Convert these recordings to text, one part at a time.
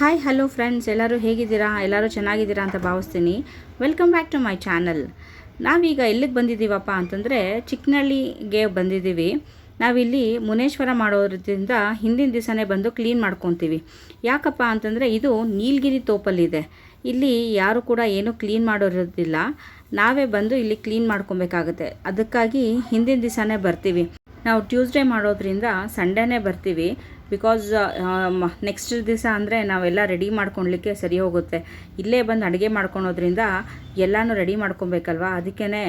Hi hello friends, ಎಲ್ಲರೂ ಹೇಗಿದ್ದೀರಾ? ಎಲ್ಲರೂ ಚೆನ್ನಾಗಿದ್ದೀರಾ ಅಂತ ಭಾವಿಸ್ತೀನಿ. Welcome back to my channel. ನಾವೀಗ ಎಲ್ಲಿಗೆ ಬಂದಿದ್ದೀವಪ್ಪ ಅಂತಂದರೆ ಚಿಕ್ಕನಹಳ್ಳಿಗೆ ಬಂದಿದ್ದೀವಿ. ನಾವಿಲ್ಲಿ ಮುನೇಶ್ವರ ಮಾಡೋದ್ರಿಂದ ಹಿಂದಿನ ದಿವಸನೇ ಬಂದು ಕ್ಲೀನ್ ಮಾಡ್ಕೊತೀವಿ. ಯಾಕಪ್ಪ ಅಂತಂದರೆ ಇದು ನೀಲಗಿರಿ ತೋಪಲ್ಲಿದೆ. ಇಲ್ಲಿ ಯಾರು ಕೂಡ ಏನೂ ಕ್ಲೀನ್ ಮಾಡೋದಿಲ್ಲ, ನಾವೇ ಬಂದು ಇಲ್ಲಿ ಕ್ಲೀನ್ ಮಾಡ್ಕೊಬೇಕಾಗುತ್ತೆ. ಅದಕ್ಕಾಗಿ ಹಿಂದಿನ ದಿವಸನೇ ಬರ್ತೀವಿ. ನಾವು ಟ್ಯೂಸ್ಡೇ ಮಾಡೋದ್ರಿಂದ ಸಂಡೇನೇ ಬರ್ತೀವಿ. ಬಿಕಾಸ್ ನೆಕ್ಸ್ಟ್ ದಿವಸ ಅಂದರೆ ನಾವೆಲ್ಲ ರೆಡಿ ಮಾಡ್ಕೊಳ್ಲಿಕ್ಕೆ ಸರಿ ಹೋಗುತ್ತೆ. ಇಲ್ಲೇ ಬಂದು ಅಡುಗೆ ಮಾಡ್ಕೊಳೋದ್ರಿಂದ ಎಲ್ಲನೂ ರೆಡಿ ಮಾಡ್ಕೊಬೇಕಲ್ವ. ಅದಕ್ಕೇ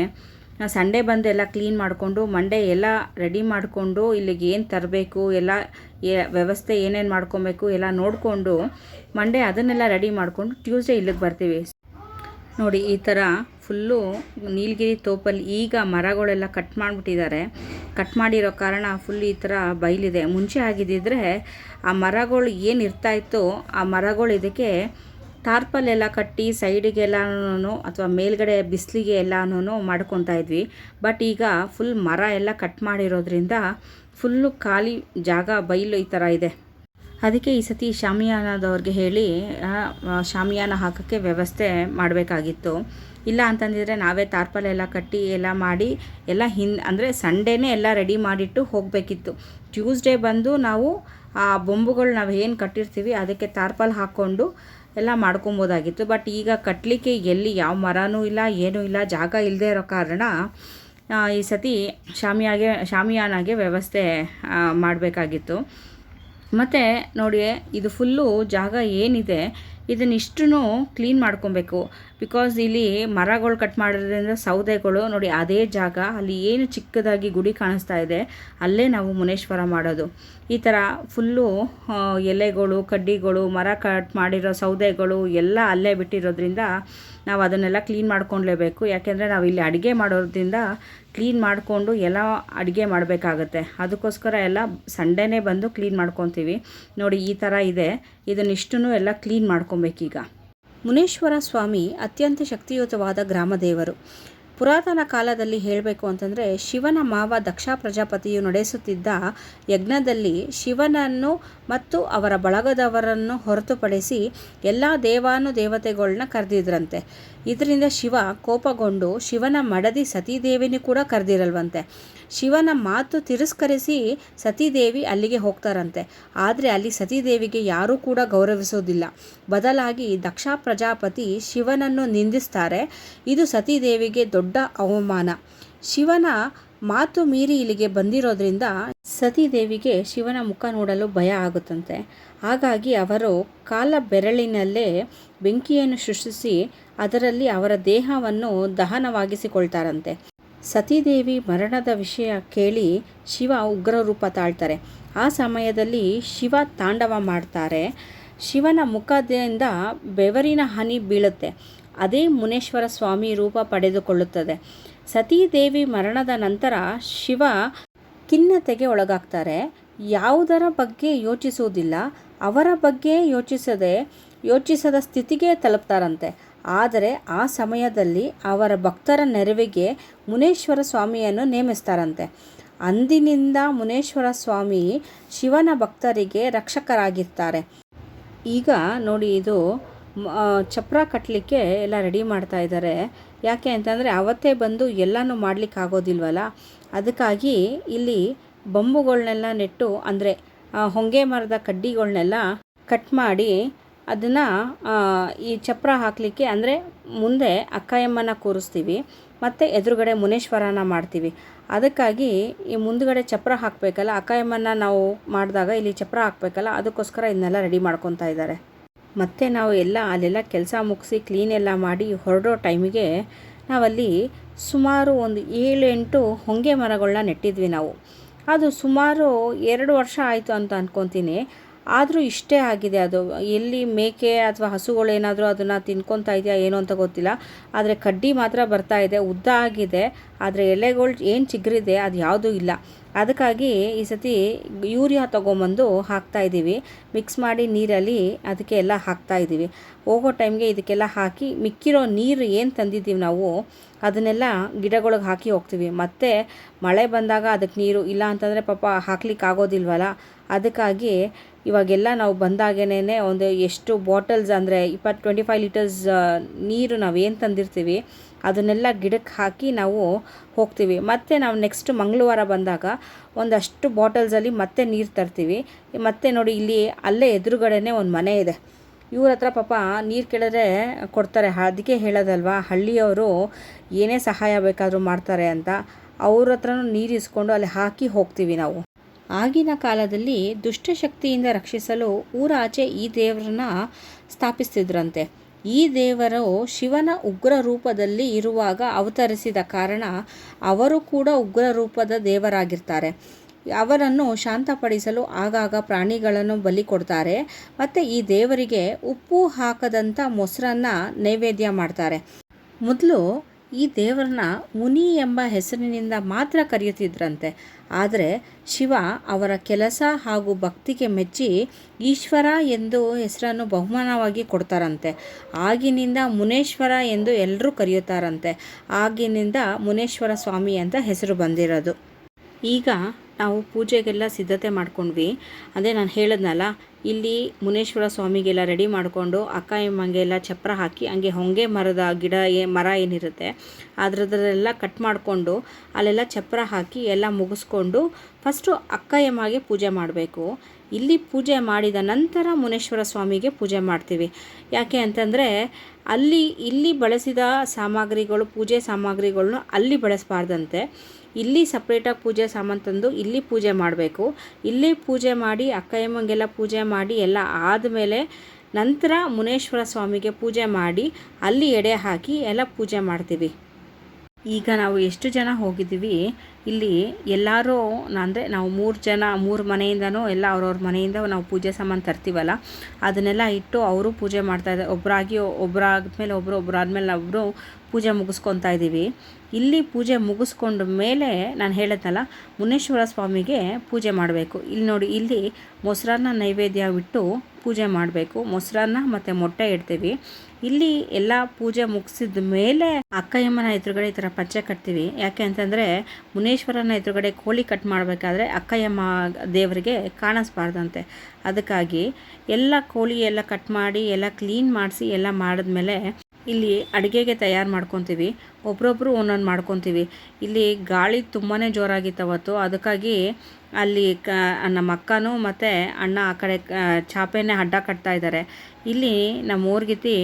ಸಂಡೇ ಬಂದು ಎಲ್ಲ ಕ್ಲೀನ್ ಮಾಡಿಕೊಂಡು ಮಂಡೇ ಎಲ್ಲ ರೆಡಿ ಮಾಡಿಕೊಂಡು ಇಲ್ಲಿಗೆ ಏನು ತರಬೇಕು, ಎಲ್ಲ ವ್ಯವಸ್ಥೆ ಏನೇನು ಮಾಡ್ಕೊಬೇಕು ಎಲ್ಲ ನೋಡಿಕೊಂಡು ಮಂಡೇ ಅದನ್ನೆಲ್ಲ ರೆಡಿ ಮಾಡಿಕೊಂಡು ಟ್ಯೂಸ್ಡೇ ಇಲ್ಲಿಗೆ ಬರ್ತೀವಿ. ನೋಡಿ, ಈ ಥರ ಫುಲ್ಲು ನೀಲಗಿರಿ ತೋಪಲ್ಲಿ ಈಗ ಮರಗಳೆಲ್ಲ ಕಟ್ ಮಾಡಿಬಿಟ್ಟಿದ್ದಾರೆ. ಕಟ್ ಮಾಡಿರೋ ಕಾರಣ ಫುಲ್ ಈ ಥರ ಬಯಲಿದೆ. ಮುಂಚೆ ಆಗಿದ್ದಿದ್ರೆ ಆ ಮರಗಳು ಏನು ಇರ್ತಾಯಿತ್ತೋ ಆ ಮರಗಳು ಇದಕ್ಕೆ ಟಾರ್ಪಲ್ಲೆಲ್ಲ ಕಟ್ಟಿ ಸೈಡಿಗೆಲ್ಲನೂ ಅಥವಾ ಮೇಲ್ಗಡೆ ಬಿಸಿಲಿಗೆ ಎಲ್ಲನೂ ಮಾಡ್ಕೊತಾ ಇದ್ವಿ. ಬಟ್ ಈಗ ಫುಲ್ ಮರ ಎಲ್ಲ ಕಟ್ ಮಾಡಿರೋದ್ರಿಂದ ಫುಲ್ಲು ಖಾಲಿ ಜಾಗ ಬಯಲು ಈ ಥರ ಇದೆ. ಅದಕ್ಕೆ ಈ ಸತಿ ಶಾಮಿಯಾನದವ್ರಿಗೆ ಹೇಳಿ ಶಾಮಿಯಾನ ಹಾಕೋಕ್ಕೆ ವ್ಯವಸ್ಥೆ ಮಾಡಬೇಕಾಗಿತ್ತು. ಇಲ್ಲ ಅಂತಂದಿದ್ರೆ ನಾವೇ ತಾರ್ಪಲೆಲ್ಲ ಕಟ್ಟಿ ಎಲ್ಲ ಮಾಡಿ ಎಲ್ಲ ಅಂದರೆ ಸಂಡೇನೇ ಎಲ್ಲ ರೆಡಿ ಮಾಡಿಟ್ಟು ಹೋಗಬೇಕಿತ್ತು. ಟ್ಯೂಸ್ಡೇ ಬಂದು ನಾವು ಆ ಬೊಂಬುಗಳು ನಾವು ಏನು ಕಟ್ಟಿರ್ತೀವಿ ಅದಕ್ಕೆ ತಾರ್ಪಲ್ ಹಾಕ್ಕೊಂಡು ಎಲ್ಲ ಮಾಡ್ಕೊಬೋದಾಗಿತ್ತು. ಬಟ್ ಈಗ ಕಟ್ಟಲಿಕ್ಕೆ ಎಲ್ಲಿ ಯಾವ ಮರನೂ ಇಲ್ಲ, ಏನೂ ಇಲ್ಲ, ಜಾಗ ಇಲ್ಲದೆ ಇರೋ ಕಾರಣ ಈ ಸತಿ ಶಾಮಿಯಾನಾಗೆ ವ್ಯವಸ್ಥೆ ಮಾಡಬೇಕಾಗಿತ್ತು. ಮತ್ತು ನೋಡಿ, ಇದು ಫುಲ್ಲು ಜಾಗ ಏನಿದೆ ಇದನ್ನಿಷ್ಟೂ ಕ್ಲೀನ್ ಮಾಡ್ಕೊಬೇಕು. ಬಿಕಾಸ್ ಇಲ್ಲಿ ಮರಗಳು ಕಟ್ ಮಾಡೋದ್ರಿಂದ ಸೌದೆಗಳು ನೋಡಿ, ಅದೇ ಜಾಗ ಅಲ್ಲಿ ಏನು ಚಿಕ್ಕದಾಗಿ ಗುಡಿ ಕಾಣಿಸ್ತಾ ಇದೆ ಅಲ್ಲೇ ನಾವು ಮುನೇಶ್ವರ ಮಾಡೋದು. ಈ ಥರ ಫುಲ್ಲು ಎಲೆಗಳು, ಕಡ್ಡಿಗಳು, ಮರ ಕಟ್ ಮಾಡಿರೋ ಸೌದೆಗಳು ಎಲ್ಲ ಅಲ್ಲೇ ಬಿಟ್ಟಿರೋದ್ರಿಂದ ನಾವು ಅದನ್ನೆಲ್ಲ ಕ್ಲೀನ್ ಮಾಡ್ಕೊಳ್ಲೇಬೇಕು. ಯಾಕೆಂದರೆ ನಾವು ಇಲ್ಲಿ ಅಡುಗೆ ಮಾಡೋದ್ರಿಂದ ಕ್ಲೀನ್ ಮಾಡಿಕೊಂಡು ಎಲ್ಲ ಅಡುಗೆ ಮಾಡಬೇಕಾಗತ್ತೆ. ಅದಕ್ಕೋಸ್ಕರ ಎಲ್ಲ ಸಂಡೇನೇ ಬಂದು ಕ್ಲೀನ್ ಮಾಡ್ಕೊತೀವಿ. ನೋಡಿ, ಈ ಥರ ಇದೆ. ಇದನ್ನಿಷ್ಟೂ ಎಲ್ಲ ಕ್ಲೀನ್ ಮಾಡ್ಕೊಬೇಕೀಗ. ಮುನೇಶ್ವರ ಸ್ವಾಮಿ ಅತ್ಯಂತ ಶಕ್ತಿಯುತವಾದ ಗ್ರಾಮದೇವರು. ಪುರಾತನ ಕಾಲದಲ್ಲಿ ಹೇಳಬೇಕು ಅಂತಂದರೆ ಶಿವನ ಮಾವ ದಕ್ಷ ಪ್ರಜಾಪತಿಯು ನಡೆಸುತ್ತಿದ್ದ ಯಜ್ಞದಲ್ಲಿ ಶಿವನನ್ನು ಮತ್ತು ಅವರ ಬಳಗದವರನ್ನು ಹೊರತುಪಡಿಸಿ ಎಲ್ಲ ದೇವಾನುದೇವತೆಗಳನ್ನ ಕರೆದಿದ್ರಂತೆ. ಇದರಿಂದ ಶಿವ ಕೋಪಗೊಂಡು ಶಿವನ ಮಡದಿ ಸತೀದೇವಿನೂ ಕೂಡ ಕರೆದಿರಲ್ವಂತೆ. ಶಿವನ ಮಾತು ತಿರಸ್ಕರಿಸಿ ಸತೀದೇವಿ ಅಲ್ಲಿಗೆ ಹೋಗ್ತಾರಂತೆ. ಆದರೆ ಅಲ್ಲಿ ಸತೀದೇವಿಗೆ ಯಾರೂ ಕೂಡ ಗೌರವಿಸೋದಿಲ್ಲ. ಬದಲಾಗಿ ದಕ್ಷ ಪ್ರಜಾಪತಿ ಶಿವನನ್ನು ನಿಂದಿಸ್ತಾರೆ. ಇದು ಸತೀದೇವಿಗೆ ದೊಡ್ಡ ಅವಮಾನ. ಶಿವನ ಮಾತು ಮೀರಿ ಇಲ್ಲಿಗೆ ಬಂದಿರೋದ್ರಿಂದ ಸತೀದೇವಿಗೆ ಶಿವನ ಮುಖ ನೋಡಲು ಭಯ ಆಗುತ್ತಂತೆ. ಹಾಗಾಗಿ ಅವರು ಕಾಲ ಬೆರಳಿನಲ್ಲೇ ಬೆಂಕಿಯನ್ನು ಸೃಷ್ಟಿಸಿ ಅದರಲ್ಲಿ ಅವರ ದೇಹವನ್ನು ದಹನವಾಗಿಸಿಕೊಳ್ತಾರಂತೆ. ಸತೀದೇವಿ ಮರಣದ ವಿಷಯ ಕೇಳಿ ಶಿವ ಉಗ್ರ ರೂಪ ತಾಳ್ತಾರೆ. ಆ ಸಮಯದಲ್ಲಿ ಶಿವ ತಾಂಡವ ಮಾಡ್ತಾರೆ. ಶಿವನ ಮುಖದಿಂದ ಬೆವರಿನ ಹನಿ ಬೀಳುತ್ತೆ. ಅದೇ ಮುನೇಶ್ವರ ಸ್ವಾಮಿ ರೂಪ ಪಡೆದುಕೊಳ್ಳುತ್ತದೆ. ಸತೀದೇವಿ ಮರಣದ ನಂತರ ಶಿವ ಖಿನ್ನತೆಗೆ ಒಳಗಾಗ್ತಾರೆ. ಯಾವುದರ ಬಗ್ಗೆ ಯೋಚಿಸುವುದಿಲ್ಲ, ಅವರ ಬಗ್ಗೆ ಯೋಚಿಸದ ಸ್ಥಿತಿಗೆ ತಲುಪ್ತಾರಂತೆ. ಆದರೆ ಆ ಸಮಯದಲ್ಲಿ ಅವರ ಭಕ್ತರ ನೆರವಿಗೆ ಮುನೇಶ್ವರ ಸ್ವಾಮಿಯನ್ನು ನೇಮಿಸ್ತಾರಂತೆ. ಅಂದಿನಿಂದ ಮುನೇಶ್ವರ ಸ್ವಾಮಿ ಶಿವನ ಭಕ್ತರಿಗೆ ರಕ್ಷಕರಾಗಿರ್ತಾರೆ. ಈಗ ನೋಡಿ, ಇದು ಚಪ್ರ ಕಟ್ಟಲಿಕ್ಕೆ ಎಲ್ಲ ರೆಡಿ ಮಾಡ್ತಾ ಇದ್ದಾರೆ. ಯಾಕೆ ಅಂತಂದರೆ ಅವತ್ತೇ ಬಂದು ಎಲ್ಲನೂ ಮಾಡಲಿಕ್ಕಾಗೋದಿಲ್ವಲ್ಲ. ಅದಕ್ಕಾಗಿ ಇಲ್ಲಿ ಬೊಂಬುಗಳನ್ನೆಲ್ಲ ನೆಟ್ಟು, ಅಂದರೆ ಹೊಂಗೆ ಮರದ ಕಡ್ಡಿಗಳನ್ನೆಲ್ಲ ಕಟ್ ಮಾಡಿ ಅದನ್ನು ಈ ಚಪ್ರ ಹಾಕಲಿಕ್ಕೆ, ಅಂದರೆ ಮುಂದೆ ಅಕ್ಕಯಮ್ಮನ ಕೂರಿಸ್ತೀವಿ ಮತ್ತು ಎದುರುಗಡೆ ಮುನೇಶ್ವರನ ಮಾಡ್ತೀವಿ. ಅದಕ್ಕಾಗಿ ಈ ಮುಂದುಗಡೆ ಚಪ್ರ ಹಾಕಬೇಕಲ್ಲ, ಅಕ್ಕಯಮ್ಮನ ನಾವು ಮಾಡಿದಾಗ ಇಲ್ಲಿ ಚಪ್ರ ಹಾಕಬೇಕಲ್ಲ, ಅದಕ್ಕೋಸ್ಕರ ಇದನ್ನೆಲ್ಲ ರೆಡಿ ಮಾಡ್ಕೊತಾ ಇದ್ದಾರೆ. ಮತ್ತು ನಾವು ಅಲ್ಲೆಲ್ಲ ಕೆಲಸ ಮುಗಿಸಿ ಕ್ಲೀನ್ ಎಲ್ಲ ಮಾಡಿ ಹೊರಡೋ ಟೈಮಿಗೆ ನಾವಲ್ಲಿ ಸುಮಾರು ಒಂದು 7-8 ಹೊಂಗೆ ಮರಗಳನ್ನ ನೆಟ್ಟಿದ್ವಿ ನಾವು. ಅದು ಸುಮಾರು 2 ವರ್ಷ ಆಯಿತು ಅಂತ ಅಂದ್ಕೊತೀನಿ. ಆದರೂ ಇಷ್ಟೇ ಆಗಿದೆ. ಅದು ಎಲ್ಲಿ ಮೇಕೆ ಅಥವಾ ಹಸುಗಳೇನಾದರೂ ಅದನ್ನು ತಿನ್ಕೊತಾ ಇದೆಯಾ ಏನೋ ಅಂತ ಗೊತ್ತಿಲ್ಲ. ಆದರೆ ಕಡ್ಡಿ ಮಾತ್ರ ಬರ್ತಾ ಇದೆ, ಉದ್ದ ಆಗಿದೆ. ಆದರೆ ಎಲೆಗಳು ಏನು ಚಿಗುರಿದೆ ಅದು ಯಾವುದೂ ಇಲ್ಲ. ಅದಕ್ಕಾಗಿ ಈ ಸತಿ ಯೂರಿಯಾ ತೊಗೊಂಬಂದು ಹಾಕ್ತಾಯಿದ್ದೀವಿ. ಮಿಕ್ಸ್ ಮಾಡಿ ನೀರಲ್ಲಿ ಅದಕ್ಕೆ ಎಲ್ಲ ಹಾಕ್ತಾಯಿದ್ದೀವಿ. ಹೋಗೋ ಟೈಮ್ಗೆ ಇದಕ್ಕೆಲ್ಲ ಹಾಕಿ ಮಿಕ್ಕಿರೋ ನೀರು ಏನು ತಂದಿದ್ದೀವಿ ನಾವು ಅದನ್ನೆಲ್ಲ ಗಿಡಗಳಿಗೆ ಹಾಕಿ ಹೋಗ್ತೀವಿ. ಮತ್ತು ಮಳೆ ಬಂದಾಗ ಅದಕ್ಕೆ ನೀರು ಇಲ್ಲ ಅಂತಂದರೆ ಪಾಪ ಹಾಕ್ಲಿಕ್ಕೆ ಆಗೋದಿಲ್ವಲ್ಲ. ಅದಕ್ಕಾಗಿ ಇವಾಗೆಲ್ಲ ನಾವು ಬಂದಾಗೇನೆ ಒಂದು ಎಷ್ಟು ಬಾಟಲ್ಸ್ ಅಂದರೆ 25 ಲೀಟರ್ಸ್ ನೀರು ನಾವೇನು ತಂದಿರ್ತೀವಿ ಅದನ್ನೆಲ್ಲ ಗಿಡಕ್ಕೆ ಹಾಕಿ ನಾವು ಹೋಗ್ತೀವಿ. ಮತ್ತು ನಾವು ನೆಕ್ಸ್ಟ್ ಮಂಗಳವಾರ ಬಂದಾಗ ಒಂದಷ್ಟು ಬಾಟಲ್ಸಲ್ಲಿ ಮತ್ತೆ ನೀರು ತರ್ತೀವಿ. ಮತ್ತೆ ನೋಡಿ ಇಲ್ಲಿ ಅಲ್ಲೇ ಎದುರುಗಡೆನೇ ಒಂದು ಮನೆ ಇದೆ. ಇವ್ರ ಹತ್ರ ಪಾಪ ನೀರು ಕೇಳಿದ್ರೆ ಕೊಡ್ತಾರೆ. ಅದಕ್ಕೆ ಹೇಳೋದಲ್ವಾ, ಹಳ್ಳಿಯವರು ಏನೇ ಸಹಾಯ ಬೇಕಾದರೂ ಮಾಡ್ತಾರೆ ಅಂತ. ಅವ್ರ ಹತ್ರನೂ ನೀರು ಇಸ್ಕೊಂಡು ಅಲ್ಲಿ ಹಾಕಿ ಹೋಗ್ತೀವಿ ನಾವು. ಆಗಿನ ಕಾಲದಲ್ಲಿ ದುಷ್ಟಶಕ್ತಿಯಿಂದ ರಕ್ಷಿಸಲು ಊರಾಚೆ ಈ ದೇವರನ್ನ ಸ್ಥಾಪಿಸ್ತಿದ್ರಂತೆ. ಈ ದೇವರು ಶಿವನ ಉಗ್ರ ರೂಪದಲ್ಲಿ ಇರುವಾಗ ಅವತರಿಸಿದ ಕಾರಣ ಅವರು ಕೂಡ ಉಗ್ರ ರೂಪದ ದೇವರಾಗಿರ್ತಾರೆ. ಅವರನ್ನು ಶಾಂತಪಡಿಸಲು ಆಗಾಗ ಪ್ರಾಣಿಗಳನ್ನು ಬಲಿ ಕೊಡ್ತಾರೆ. ಮತ್ತು ಈ ದೇವರಿಗೆ ಉಪ್ಪು ಹಾಕದಂಥ ಮೊಸರನ್ನು ನೈವೇದ್ಯ ಮಾಡ್ತಾರೆ. ಮೊದಲು ಈ ದೇವರನ್ನ ಮುನಿ ಎಂಬ ಹೆಸರಿನಿಂದ ಮಾತ್ರ ಕರೆಯುತ್ತಿದ್ರಂತೆ. ಆದರೆ ಶಿವ ಅವರ ಕೆಲಸ ಹಾಗೂ ಭಕ್ತಿಗೆ ಮೆಚ್ಚಿ ಈಶ್ವರ ಎಂದು ಹೆಸರನ್ನು ಬಹುಮಾನವಾಗಿ ಕೊಡ್ತಾರಂತೆ. ಆಗಿನಿಂದ ಮುನೇಶ್ವರ ಎಂದು ಎಲ್ಲರೂ ಕರೆಯುತ್ತಾರಂತೆ. ಆಗಿನಿಂದ ಮುನೇಶ್ವರ ಸ್ವಾಮಿ ಅಂತ ಹೆಸರು ಬಂದಿರೋದು. ಈಗ ನಾವು ಪೂಜೆಗೆಲ್ಲ ಸಿದ್ಧತೆ ಮಾಡ್ಕೊಂಡ್ವಿ. ಅದೇ ನಾನು ಹೇಳಿದ್ನಲ್ಲ, ಇಲ್ಲಿ ಮುನೇಶ್ವರ ಸ್ವಾಮಿಗೆಲ್ಲ ರೆಡಿ ಮಾಡಿಕೊಂಡು ಅಕ್ಕ ಎಮ್ಮಂಗೆಲ್ಲ ಚಪ್ರ ಹಾಕಿ ಹಂಗೆ ಹೊಂಗೆ ಮರದ ಮರ ಏನಿರುತ್ತೆ ಅದರದೆಲ್ಲ ಕಟ್ ಮಾಡಿಕೊಂಡು ಅಲ್ಲೆಲ್ಲ ಚಪ್ರ ಹಾಕಿ ಎಲ್ಲ ಮುಗಿಸ್ಕೊಂಡು ಫಸ್ಟು ಅಕ್ಕ ಎಮ್ಮಗೆ ಪೂಜೆ ಮಾಡಬೇಕು. ಇಲ್ಲಿ ಪೂಜೆ ಮಾಡಿದ ನಂತರ ಮುನೇಶ್ವರ ಸ್ವಾಮಿಗೆ ಪೂಜೆ ಮಾಡ್ತೀವಿ. ಯಾಕೆ ಅಂತಂದರೆ ಇಲ್ಲಿ ಬಳಸಿದ ಸಾಮಗ್ರಿಗಳು, ಪೂಜೆ ಸಾಮಗ್ರಿಗಳನ್ನ ಅಲ್ಲಿ ಬಳಸಬಾರ್ದಂತೆ. ಇಲ್ಲಿ ಸಪ್ರೇಟಾಗಿ ಪೂಜೆ ಸಾಮಾನು ತಂದು ಇಲ್ಲಿ ಪೂಜೆ ಮಾಡಬೇಕು. ಇಲ್ಲಿ ಪೂಜೆ ಮಾಡಿ ಅಕ್ಕಯ್ಯಮ್ಮಂಗೆಲ್ಲ ಪೂಜೆ ಮಾಡಿ ಎಲ್ಲ ಆದಮೇಲೆ ನಂತರ ಮುನೇಶ್ವರ ಸ್ವಾಮಿಗೆ ಪೂಜೆ ಮಾಡಿ ಅಲ್ಲಿ ಎಡೆ ಹಾಕಿ ಎಲ್ಲ ಪೂಜೆ ಮಾಡ್ತೀವಿ. ಈಗ ನಾವು ಎಷ್ಟು ಜನ ಹೋಗಿದ್ದೀವಿ, ಇಲ್ಲಿ ಎಲ್ಲರೂ ಅಂದರೆ ನಾವು 3 ಮನೆಯಿಂದನೂ ಎಲ್ಲ ಅವ್ರವ್ರ ಮನೆಯಿಂದ ನಾವು ಪೂಜೆ ಸಾಮಾನು ತರ್ತೀವಲ್ಲ, ಅದನ್ನೆಲ್ಲ ಇಟ್ಟು ಅವರು ಪೂಜೆ ಮಾಡ್ತಾಯಿದ್ದಾರೆ. ಒಬ್ಬರಾದ್ಮೇಲೆ ಒಬ್ಬರು ಪೂಜೆ ಮುಗಿಸ್ಕೊತಾ ಇದ್ದೀವಿ. ಇಲ್ಲಿ ಪೂಜೆ ಮುಗಿಸ್ಕೊಂಡ ಮೇಲೆ ನಾನು ಹೇಳಿದ್ನಲ್ಲ, ಮುನೇಶ್ವರ ಸ್ವಾಮಿಗೆ ಪೂಜೆ ಮಾಡಬೇಕು. ಇಲ್ಲಿ ನೋಡಿ, ಇಲ್ಲಿ ಮೊಸರನ್ನ ನೈವೇದ್ಯ ಬಿಟ್ಟು ಪೂಜೆ ಮಾಡಬೇಕು. ಮೊಸರನ್ನ ಮತ್ತು ಮೊಟ್ಟೆ ಇಡ್ತೀವಿ. ಇಲ್ಲಿ ಎಲ್ಲ ಪೂಜೆ ಮುಗಿಸಿದ ಮೇಲೆ ಅಕ್ಕಯ್ಯಮ್ಮನ ಎದುರುಗಡೆ ಈ ಥರ ಪಚ್ಚೆ ಕಟ್ತೀವಿ. ಯಾಕೆ ಅಂತಂದರೆ ಮುನೇಶ್ವರನ ಎದುರುಗಡೆ ಕೋಳಿ ಕಟ್ ಮಾಡಬೇಕಾದ್ರೆ ಅಕ್ಕಯ್ಯಮ್ಮ ದೇವರಿಗೆ ಕಾಣಿಸ್ಬಾರ್ದಂತೆ. ಅದಕ್ಕಾಗಿ ಎಲ್ಲ ಕೋಳಿ ಎಲ್ಲ ಕಟ್ ಮಾಡಿ ಎಲ್ಲ ಕ್ಲೀನ್ ಮಾಡಿಸಿ ಎಲ್ಲ ಮಾಡಿದ್ಮೇಲೆ ಇಲ್ಲಿ ಅಡುಗೆಗೆ ತಯಾರು ಮಾಡ್ಕೊತೀವಿ. ಒಬ್ರೊಬ್ಬರು ಒಂದೊಂದು ಮಾಡ್ಕೊತೀವಿ. ಇಲ್ಲಿ ಗಾಳಿ ತುಂಬಾ ಜೋರಾಗಿತ್ತು ಅವತ್ತು. ಅದಕ್ಕಾಗಿ ಅಲ್ಲಿ ನಮ್ಮ ಅಕ್ಕನೂ ಮತ್ತು ಅಣ್ಣ ಆ ಕಡೆ ಚಾಪೆನೇ ಅಡ್ಡ ಕಟ್ತಾ ಇದ್ದಾರೆ. ಇಲ್ಲಿ ನಮ್ಮ ಊರ್ಗಿತಿ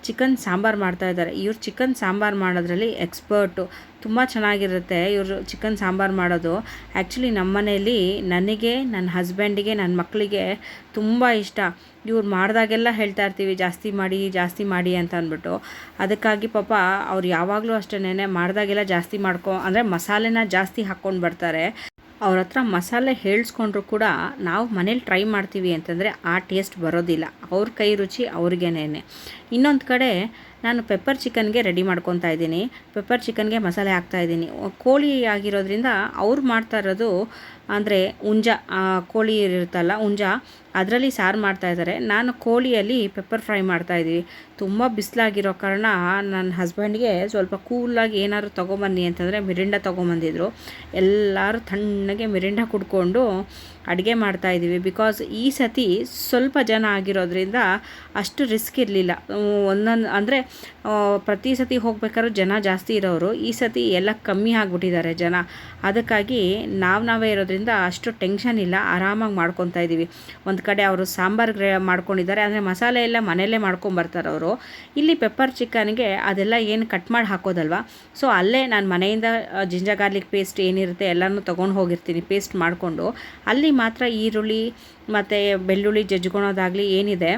ಚಿಕನ್ ಸಾಂಬಾರು ಮಾಡ್ತಾಯಿದ್ದಾರೆ. ಇವ್ರು ಚಿಕನ್ ಸಾಂಬಾರು ಮಾಡೋದ್ರಲ್ಲಿ ಎಕ್ಸ್ಪರ್ಟು. ತುಂಬ ಚೆನ್ನಾಗಿರುತ್ತೆ ಇವರು ಚಿಕನ್ ಸಾಂಬಾರು ಮಾಡೋದು. ಆ್ಯಕ್ಚುಲಿ ನಮ್ಮ ಮನೆಯಲ್ಲಿ ನನಗೆ, ನನ್ನ ಹಸ್ಬೆಂಡಿಗೆ, ನನ್ನ ಮಕ್ಕಳಿಗೆ ತುಂಬ ಇಷ್ಟ. ಇವ್ರು ಮಾಡಿದಾಗೆಲ್ಲ ಹೇಳ್ತಾ ಇರ್ತೀವಿ ಜಾಸ್ತಿ ಮಾಡಿ ಅಂತ ಅಂದ್ಬಿಟ್ಟು. ಅದಕ್ಕಾಗಿ ಪಾಪ ಅವ್ರು ಯಾವಾಗಲೂ ಅಷ್ಟೇನೆ ಮಾಡಿದಾಗೆಲ್ಲ ಜಾಸ್ತಿ ಅಂದರೆ ಮಸಾಲೆನ ಜಾಸ್ತಿ ಹಾಕ್ಕೊಂಡು ಬರ್ತಾರೆ. ಅವ್ರ ಹತ್ರ ಮಸಾಲೆ ಹೇಳಿಸ್ಕೊಂಡ್ರು ಕೂಡ ನಾವು ಮನೇಲಿ ಟ್ರೈ ಮಾಡ್ತೀವಿ ಅಂತಂದರೆ ಆ ಟೇಸ್ಟ್ ಬರೋದಿಲ್ಲ. ಅವ್ರ ಕೈ ರುಚಿ ಅವ್ರಿಗೇನೆ. ಇನ್ನೊಂದು ಕಡೆ ನಾನು ಪೆಪ್ಪರ್ ಚಿಕನ್ಗೆ ರೆಡಿ ಮಾಡ್ಕೊತಾ ಇದ್ದೀನಿ. ಪೆಪ್ಪರ್ ಚಿಕನ್ಗೆ ಮಸಾಲೆ ಹಾಕ್ತಾಯಿದ್ದೀನಿ. ಕೋಳಿ ಆಗಿರೋದ್ರಿಂದ ಅವ್ರು ಮಾಡ್ತಾ ಇರೋದು ಅಂದರೆ ಕೋಳಿ ಇರುತ್ತಲ್ಲ ಹುಂಜ, ಅದರಲ್ಲಿ ಸಾರು ಮಾಡ್ತಾಯಿದ್ದಾರೆ. ನಾನು ಕೋಳಿಯಲ್ಲಿ ಪೆಪ್ಪರ್ ಫ್ರೈ ಮಾಡ್ತಾಯಿದ್ದೀವಿ. ತುಂಬ ಬಿಸಿಲಾಗಿರೋ ಕಾರಣ ನನ್ನ ಹಸ್ಬೆಂಡ್ಗೆ ಸ್ವಲ್ಪ ಕೂಲಾಗಿ ಏನಾದ್ರು ತೊಗೊಬನ್ನಿ ಅಂತಂದರೆ ಮಿರಿಂಡ ತೊಗೊಂಬಂದಿದ್ರು. ಎಲ್ಲರೂ ತಣ್ಣಗೆ ಮಿರಿಂಡ ಕುಡ್ಕೊಂಡು ಅಡುಗೆ ಮಾಡ್ತಾಯಿದ್ದೀವಿ. ಬಿಕಾಸ್ ಈ ಸತಿ ಸ್ವಲ್ಪ ಜನ ಆಗಿರೋದ್ರಿಂದ ಅಷ್ಟು ರಿಸ್ಕ್ ಇರಲಿಲ್ಲ. ಅಂದರೆ ಪ್ರತಿ ಸತಿ ಹೋಗ್ಬೇಕಾದ್ರೂ ಜನ ಜಾಸ್ತಿ ಇರೋರು, ಈ ಸತಿ ಎಲ್ಲ ಕಮ್ಮಿ ಆಗಿಬಿಟ್ಟಿದ್ದಾರೆ ಜನ. ಅದಕ್ಕಾಗಿ ನಾವೇ ಇರೋದ್ರಿಂದ ಅಷ್ಟು ಟೆನ್ಷನ್ ಇಲ್ಲ, ಆರಾಮಾಗಿ ಮಾಡ್ಕೊತಾ ಇದ್ದೀವಿ. ಒಂದು ಕಡೆ ಅವರು ಸಾಂಬಾರು ಮಾಡ್ಕೊಂಡಿದ್ದಾರೆ, ಅಂದರೆ ಮಸಾಲೆ ಎಲ್ಲ ಮನೆಯಲ್ಲೇ ಮಾಡ್ಕೊಂಬರ್ತಾರೆ ಅವರು. ಇಲ್ಲಿ ಪೆಪ್ಪರ್ ಚಿಕನ್ಗೆ ಅದೆಲ್ಲ ಏನು ಕಟ್ ಮಾಡಿ ಹಾಕೋದಲ್ವ, ಸೊ ಅಲ್ಲೇ ನಾನು ಮನೆಯಿಂದ ಜಿಂಜರ್ ಗಾರ್ಲಿಕ್ ಪೇಸ್ಟ್ ಏನಿರುತ್ತೆ ಎಲ್ಲನೂ ತೊಗೊಂಡು ಹೋಗಿರ್ತೀನಿ. ಪೇಸ್ಟ್ ಮಾಡಿಕೊಂಡು ಅಲ್ಲಿ ಮಾತ್ರ ಈರುಳ್ಳಿ ಮತ್ತು ಬೆಳ್ಳುಳ್ಳಿ ಜಜ್ಕೊಳೋದಾಗಲಿ ಏನಿದೆ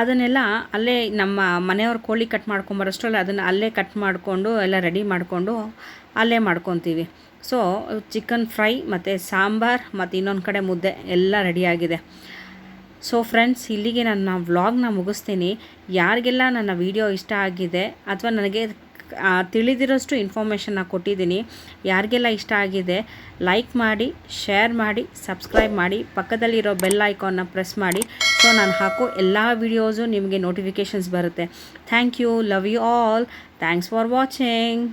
ಅದನ್ನೆಲ್ಲ ಅಲ್ಲೇ ನಮ್ಮ ಮನೆಯವ್ರ ಕೋಳಿ ಕಟ್ ಮಾಡ್ಕೊಂಬರೋಷ್ಟರಲ್ಲಿ ಅದನ್ನು ಅಲ್ಲೇ ಕಟ್ ಮಾಡಿಕೊಂಡು ಎಲ್ಲ ರೆಡಿ ಮಾಡಿಕೊಂಡು ಅಲ್ಲೇ ಮಾಡ್ಕೊತೀವಿ. ಸೊ ಚಿಕನ್ ಫ್ರೈ ಮತ್ತು ಸಾಂಬಾರು ಮತ್ತು ಇನ್ನೊಂದು ಕಡೆ ಮುದ್ದೆ ಎಲ್ಲ ರೆಡಿಯಾಗಿದೆ. ಸೊ ಫ್ರೆಂಡ್ಸ್, ಇಲ್ಲಿಗೆ ನನ್ನ ವ್ಲಾಗ್ನ ಮುಗಿಸ್ತೀನಿ. ಯಾರಿಗೆಲ್ಲ ನನ್ನ ವಿಡಿಯೋ ಇಷ್ಟ ಆಗಿದೆ ಅಥವಾ ನನಗೆ ತಿಳಿದಿರೋಷ್ಟು ಇನ್ಫಾರ್ಮೇಷನ್ನ ಕೊಟ್ಟಿದ್ದೀನಿ, ಯಾರಿಗೆಲ್ಲ ಇಷ್ಟ ಆಗಿದೆ ಲೈಕ್ ಮಾಡಿ, ಶೇರ್ ಮಾಡಿ, ಸಬ್ಸ್ಕ್ರೈಬ್ ಮಾಡಿ, ಪಕ್ಕದಲ್ಲಿರೋ ಬೆಲ್ ಐಕಾನ್ನ ಪ್ರೆಸ್ ಮಾಡಿ. ಸೊ ನಾನು ಹಾಕೋ ಎಲ್ಲ ವೀಡಿಯೋಸು ನಿಮಗೆ ನೋಟಿಫಿಕೇಷನ್ಸ್ ಬರುತ್ತೆ. Thank you, love you all, thanks for watching.